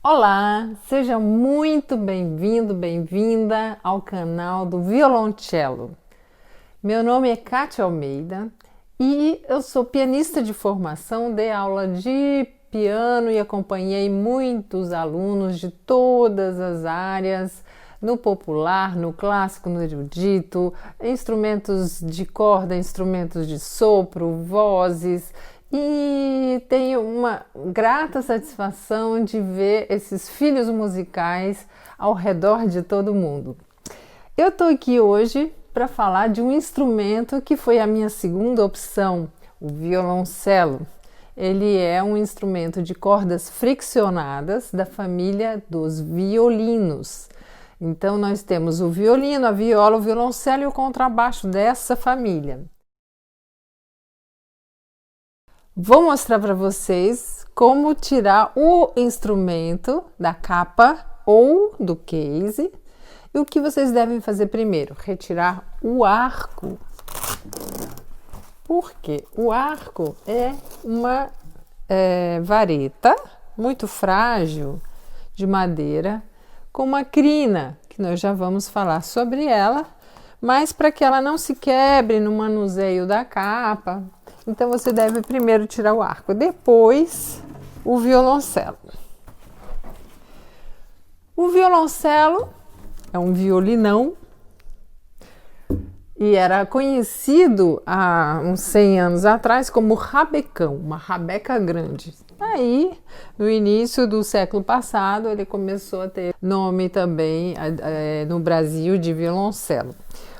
Olá, seja muito bem-vindo, bem-vinda ao canal do Violoncelo. Meu nome é Kátia Almeida e eu sou pianista de formação, dei aula de piano e acompanhei muitos alunos de todas as áreas, no popular, no clássico, no erudito, instrumentos de corda, instrumentos de sopro, vozes. E tenho uma grata satisfação de ver esses filhos musicais ao redor de todo mundo. Eu estou aqui hoje para falar de um instrumento que foi a minha segunda opção, o violoncelo. Ele é um instrumento de cordas friccionadas da família dos violinos. Então nós temos o violino, a viola, o violoncelo e o contrabaixo dessa família. Vou mostrar para vocês como tirar o instrumento da capa ou do case. E o que vocês devem fazer primeiro? Retirar o arco. Porque o arco é uma vareta muito frágil de madeira com uma crina, que nós já vamos falar sobre ela, mas para que ela não se quebre no manuseio da capa. Então você deve primeiro tirar o arco, depois o violoncelo. O violoncelo é um violinão e era conhecido há uns 100 anos atrás como rabecão, uma rabeca grande. Aí, no início do século passado, ele começou a ter nome também no Brasil de violoncelo.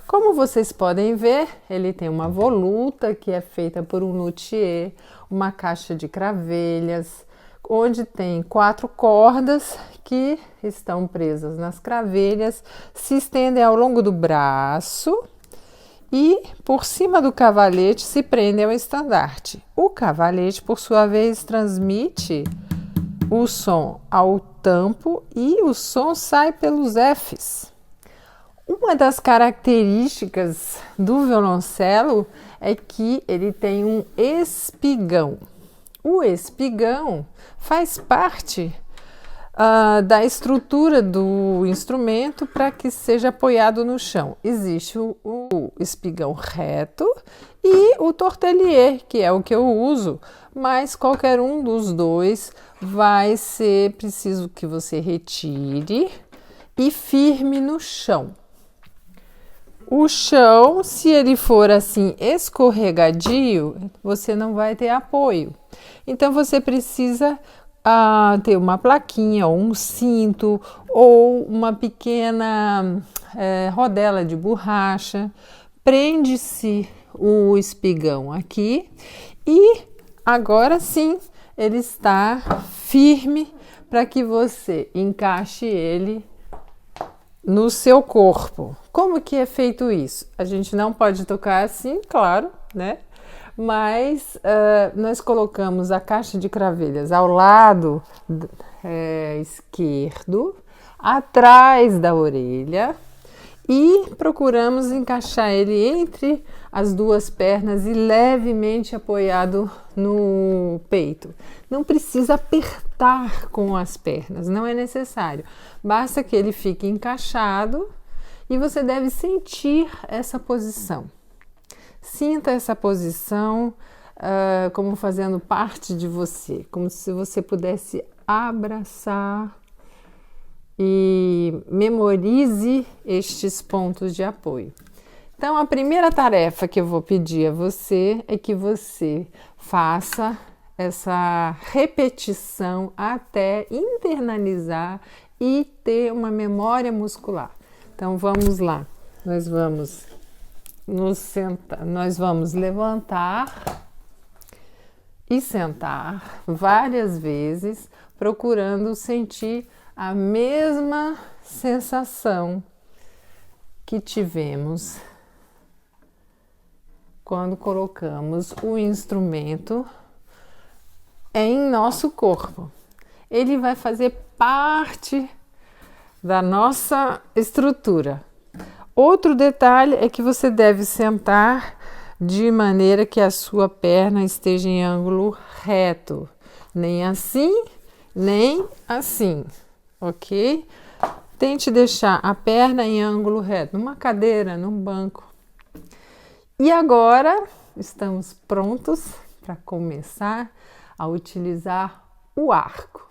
Como vocês podem ver, ele tem uma voluta que é feita por um luthier, uma caixa de cravelhas, onde tem 4 cordas que estão presas nas cravelhas, se estendem ao longo do braço e por cima do cavalete se prendem ao estandarte. O cavalete, por sua vez, transmite o som ao tampo e o som sai pelos Fs. Uma das características do violoncelo é que ele tem um espigão. O espigão faz parte da estrutura do instrumento para que seja apoiado no chão. Existe o espigão reto e o tortelier, que é o que eu uso, mas qualquer um dos dois vai ser preciso que você retire e firme no chão. O chão, se ele for assim escorregadio, você não vai ter apoio. Então você precisa ter uma plaquinha ou um cinto ou uma pequena rodela de borracha. Prende-se o espigão aqui e agora sim ele está firme para que você encaixe ele no seu corpo. Como que é feito isso? A gente não pode tocar assim, claro, né? Mas nós colocamos a caixa de cravelhas ao lado esquerdo, atrás da orelha e procuramos encaixar ele entre as duas pernas e levemente apoiado no peito. Não precisa apertar com as pernas, não é necessário. Basta que ele fique encaixado e você deve sentir essa posição. Sinta essa posição como fazendo parte de você, como se você pudesse abraçar e memorize estes pontos de apoio. Então, a primeira tarefa que eu vou pedir a você é que você faça essa repetição até internalizar e ter uma memória muscular. Então, vamos lá. Nós vamos levantar e sentar várias vezes, procurando sentir a mesma sensação que tivemos quando colocamos o instrumento em nosso corpo. Ele vai fazer parte da nossa estrutura. Outro detalhe é que você deve sentar de maneira que a sua perna esteja em ângulo reto, nem assim, nem assim, ok? Tente deixar a perna em ângulo reto, numa cadeira, num banco. E agora estamos prontos para começar a utilizar o arco.